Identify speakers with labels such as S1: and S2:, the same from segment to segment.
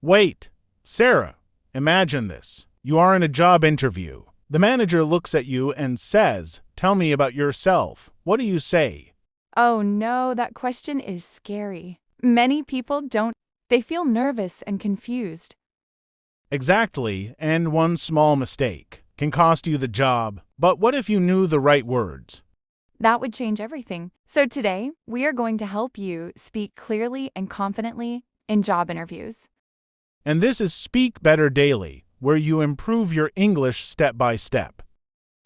S1: Wait, Sarah, imagine this. You are in a job interview. The manager looks at you and says, "Tell me about yourself." What do you say?
S2: Oh no, that question is scary. Many people don't. They feel nervous and confused.
S1: Exactly, and one small mistake can cost you the job. But what if you knew the right words?
S2: That would change everything. So today, we are going to help you speak clearly and confidently in job interviews.
S1: And this is Speak Better Daily, where you improve your English step by step.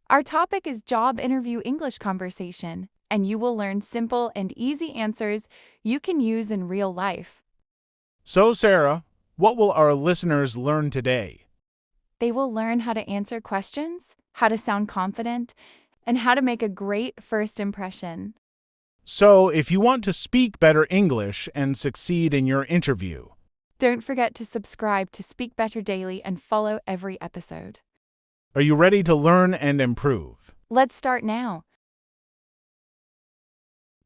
S2: Our topic is job interview English conversation, and you will learn simple and easy answers you can use in real life.
S1: So, Sarah, what will our listeners learn today?
S2: They will learn how to answer questions, how to sound confident, and how to make a great first impression.
S1: So, if you want to speak better English and succeed in your interview,
S2: Don't forget to subscribe to Speak Better Daily and follow every episode.
S1: are you ready to learn and improve?
S2: Let's start now.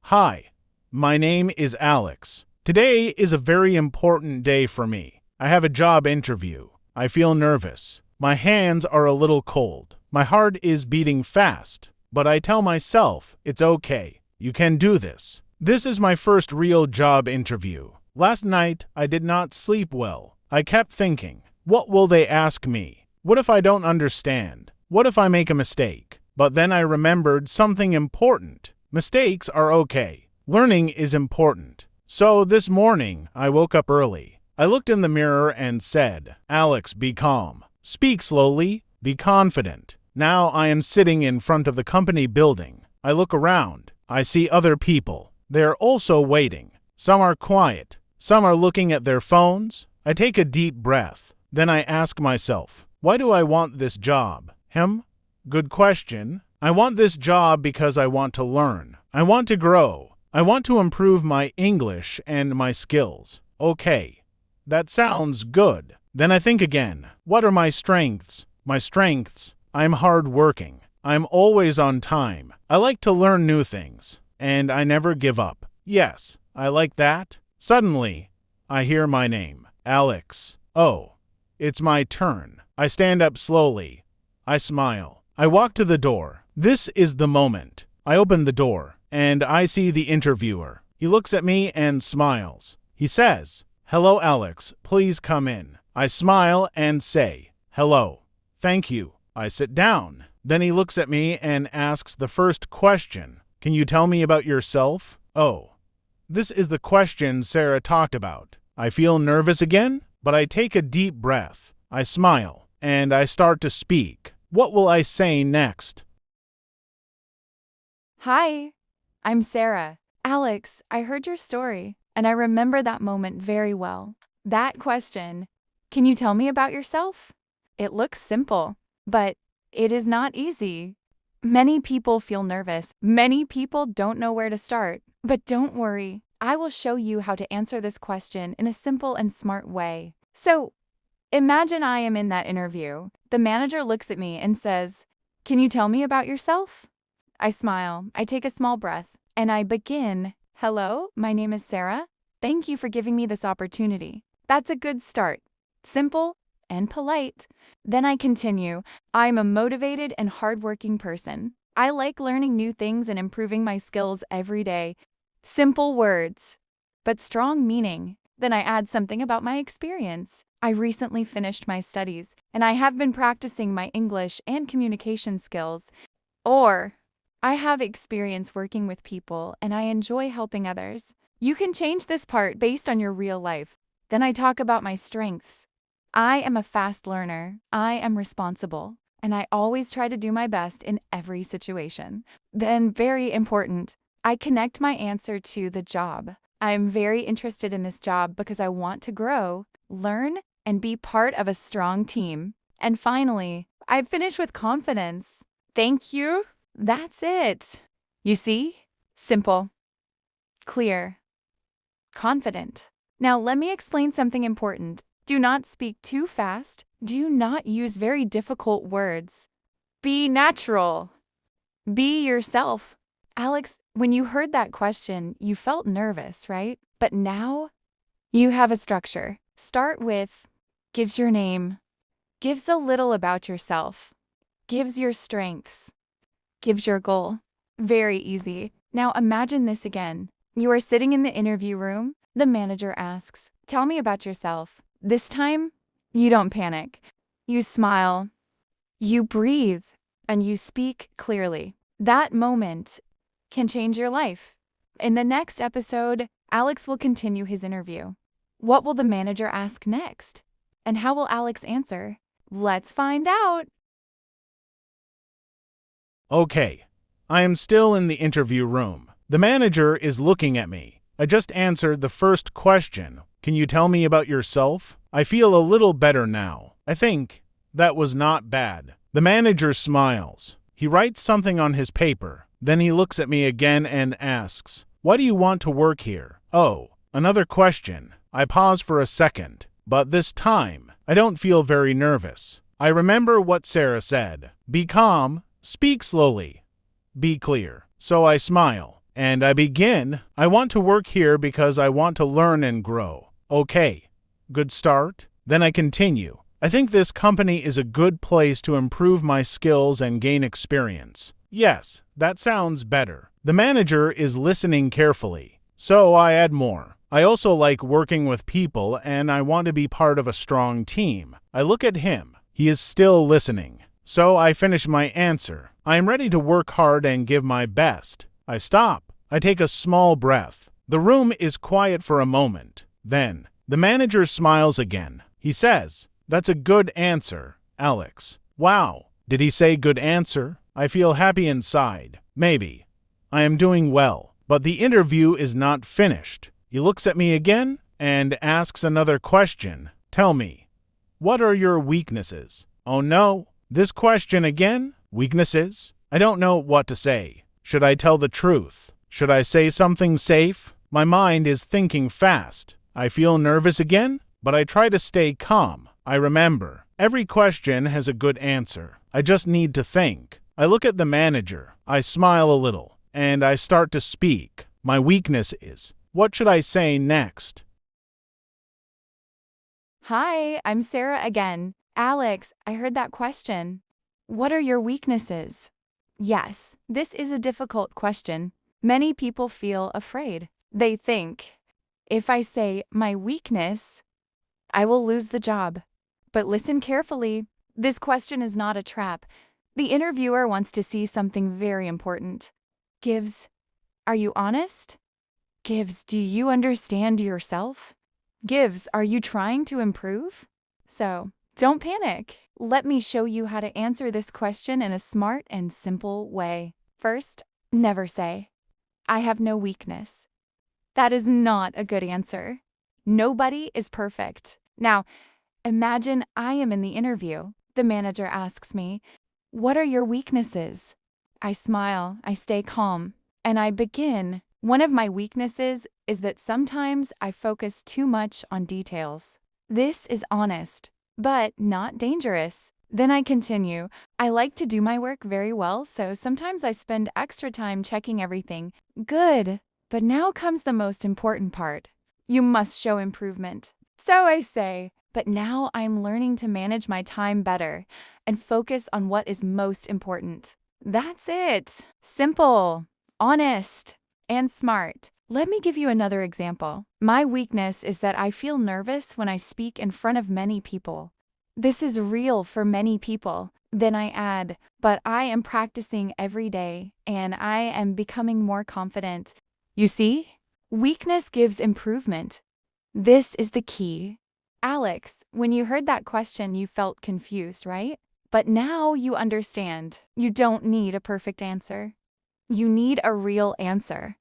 S1: Hi, my name is Alex. Today is a very important day for me. I have a job interview. I feel nervous. My hands are a little cold. My heart is beating fast. But I tell myself, it's okay. You can do this. This is my first real job interview. Last night, I did not sleep well. I kept thinking, what will they ask me? What if I don't understand? What if I make a mistake? But then I remembered something important. Mistakes are okay. Learning is important. So this morning, I woke up early. I looked in the mirror and said, "Alex, be calm. Speak slowly. Be confident." Now I am sitting in front of the company building. I look around. I see other people. They are also waiting. Some are quiet. Some are looking at their phones. I take a deep breath. Then I ask myself, why do I want this job? Good question. I want this job because I want to learn. I want to grow. I want to improve my English and my skills. Okay, that sounds good. Then I think again, what are my strengths? My strengths, I'm hardworking. I'm always on time. I like to learn new things. And I never give up. Yes, I like that. Suddenly, I hear my name, Alex. Oh, it's my turn. I stand up slowly. I smile. I walk to the door. This is the moment. I open the door, and I see the interviewer. He looks at me and smiles. He says, "Hello, Alex. Please come in." I smile and say, "Hello. Thank you." I sit down. Then he looks at me and asks the first question. "Can you tell me about yourself?" Oh, this is the question Sarah talked about. I feel nervous again, but I take a deep breath. I smile, and I start to speak. What will I say next?
S2: Hi, I'm Sarah. Alex, I heard your story, and I remember that moment very well. That question, can you tell me about yourself? It looks simple, but it is not easy. Many people feel nervous. Many people don't know where to start. But don't worry, I will show you how to answer this question in a simple and smart way. So, imagine I am in that interview. The manager looks at me and says, "Can you tell me about yourself?" I smile, I take a small breath, and I begin, "Hello, my name is Sarah. Thank you for giving me this opportunity." That's a good start. Simple and polite. Then I continue, "I'm a motivated and hardworking person. I like learning new things and improving my skills every day." Simple words, but strong meaning. Then I add something about my experience. I recently finished my studies, and I have been practicing my English and communication skills. Or, I have experience working with people, and I enjoy helping others. You can change this part based on your real life. Then I talk about my strengths. I am a fast learner. I am responsible, and I always try to do my best in every situation. Then, very important, I connect my answer to the job. I'm very interested in this job because I want to grow, learn, and be part of a strong team. And finally, I finish with confidence. Thank you. That's it. You see? Simple, clear, confident. Now let me explain something important. Do not speak too fast. Do not use very difficult words. Be natural. Be yourself. Alex, when you heard that question, you felt nervous, right? But now you have a structure. Start with gives your name, gives a little about yourself, gives your strengths, gives your goal. Very easy. Now imagine this again. You are sitting in the interview room. The manager asks, "Tell me about yourself." This time, you don't panic. You smile, you breathe, and you speak clearly. That moment can change your life. In the next episode, Alex will continue his interview. What will the manager ask next? And how will Alex answer? Let's find out.
S1: Okay, I am still in the interview room. The manager is looking at me. I just answered the first question. Can you tell me about yourself? I feel a little better now. I think that was not bad. The manager smiles. He writes something on his paper. Then he looks at me again and asks, "Why do you want to work here?" Oh, another question. I pause for a second, but this time, I don't feel very nervous. I remember what Sarah said. Be calm, speak slowly, be clear. So I smile, and I begin. I want to work here because I want to learn and grow. Okay, good start. Then I continue. I think this company is a good place to improve my skills and gain experience. Yes, that sounds better. The manager is listening carefully, so I add more. I also like working with people and I want to be part of a strong team. I look at him. He is still listening. So I finish my answer. I am ready to work hard and give my best. I stop. I take a small breath. The room is quiet for a moment. Then, the manager smiles again. He says, "That's a good answer, Alex." Wow, did he say good answer? I feel happy inside. Maybe. I am doing well. But the interview is not finished. He looks at me again and asks another question. Tell me, what are your weaknesses? Oh no, this question again? Weaknesses? I don't know what to say. Should I tell the truth? Should I say something safe? My mind is thinking fast. I feel nervous again, but I try to stay calm. I remember, every question has a good answer. I just need to think. I look at the manager. I smile a little, and I start to speak. My weakness is, what should I say next?
S2: Hi, I'm Sarah again. Alex, I heard that question. What are your weaknesses? Yes, this is a difficult question. Many people feel afraid. They think, if I say my weakness, I will lose the job. But listen carefully. This question is not a trap. The interviewer wants to see something very important. Gives, are you honest? Gives, do you understand yourself? Gives, are you trying to improve? So, don't panic. Let me show you how to answer this question in a smart and simple way. First, never say, I have no weakness. That is not a good answer. Nobody is perfect. Now, imagine I am in the interview. The manager asks me, what are your weaknesses? I smile, I stay calm, and I begin. One of my weaknesses is that sometimes I focus too much on details. This is honest, but not dangerous. Then I continue. I like to do my work very well, so sometimes I spend extra time checking everything. Good. But now comes the most important part. You must show improvement. So I say, but now I'm learning to manage my time better and focus on what is most important. That's it. Simple, honest, and smart. Let me give you another example. My weakness is that I feel nervous when I speak in front of many people. This is real for many people. Then I add, but I am practicing every day and I am becoming more confident. You see, weakness gives improvement. This is the key. Alex, when you heard that question, you felt confused, right? But now you understand. You don't need a perfect answer. You need a real answer.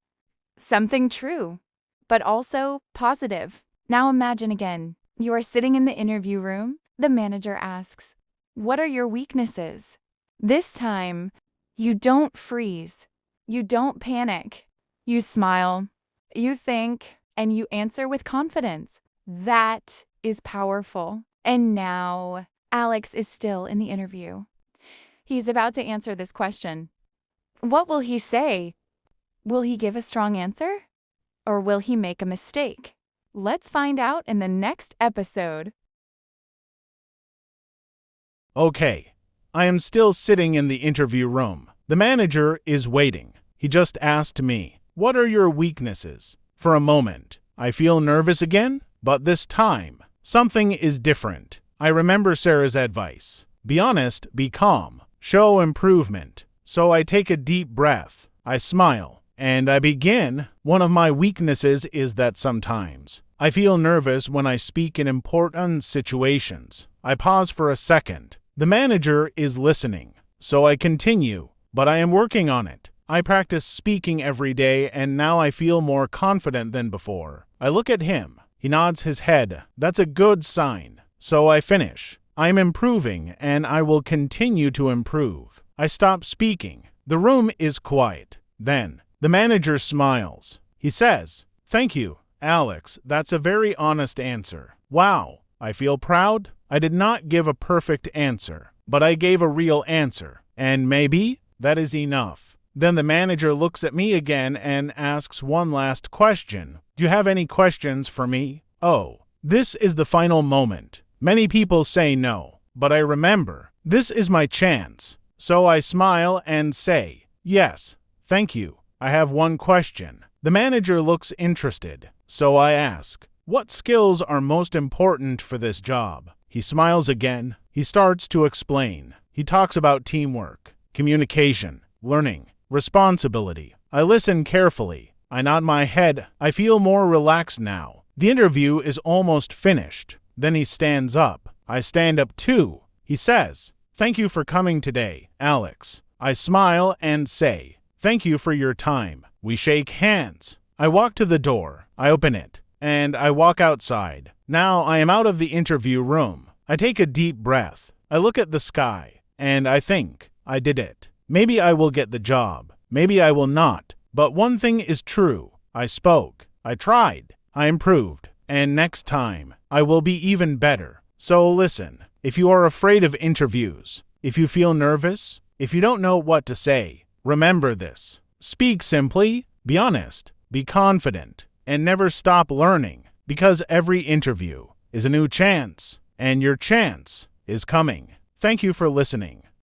S2: Something true, but also positive. Now imagine again. You are sitting in the interview room. The manager asks, what are your weaknesses? This time, you don't freeze. You don't panic. You smile, you think, and you answer with confidence. That is powerful. And now, Alex is still in the interview. He's about to answer this question. What will he say? Will he give a strong answer? Or will he make a mistake? Let's find out in the next episode.
S1: Okay. I am still sitting in the interview room. The manager is waiting. He just asked me, "What are your weaknesses?" For a moment, I feel nervous again, but this time, something is different. I remember Sarah's advice. Be honest, be calm, show improvement. So I take a deep breath, I smile, and I begin. One of my weaknesses is that sometimes I feel nervous when I speak in important situations. I pause for a second. The manager is listening, so I continue, but I am working on it. I practice speaking every day, and now I feel more confident than before. I look at him. He nods his head. That's a good sign. So I finish. I'm improving, and I will continue to improve. I stop speaking. The room is quiet. Then, the manager smiles. He says, "Thank you, Alex. That's a very honest answer." Wow, I feel proud. I did not give a perfect answer, but I gave a real answer. And maybe that is enough. Then the manager looks at me again and asks one last question. "Do you have any questions for me?" Oh, this is the final moment. Many people say no, but I remember, this is my chance. So I smile and say, "Yes, thank you. I have one question." The manager looks interested, so I ask, "What skills are most important for this job?" He smiles again. He starts to explain. He talks about teamwork, communication, learning, responsibility. I listen carefully. I nod my head. I feel more relaxed now. The interview is almost finished. Then he stands up. I stand up too. He says, "Thank you for coming today, Alex." I smile and say, "Thank you for your time." We shake hands. I walk to the door. I open it, and I walk outside. Now I am out of the interview room. I take a deep breath. I look at the sky, and I think, I did it. Maybe I will get the job. Maybe I will not. But one thing is true. I spoke. I tried. I improved. And next time, I will be even better. So listen, if you are afraid of interviews, if you feel nervous, if you don't know what to say, remember this. Speak simply, be honest, be confident, and never stop learning, because every interview is a new chance, and your chance is coming. Thank you for listening.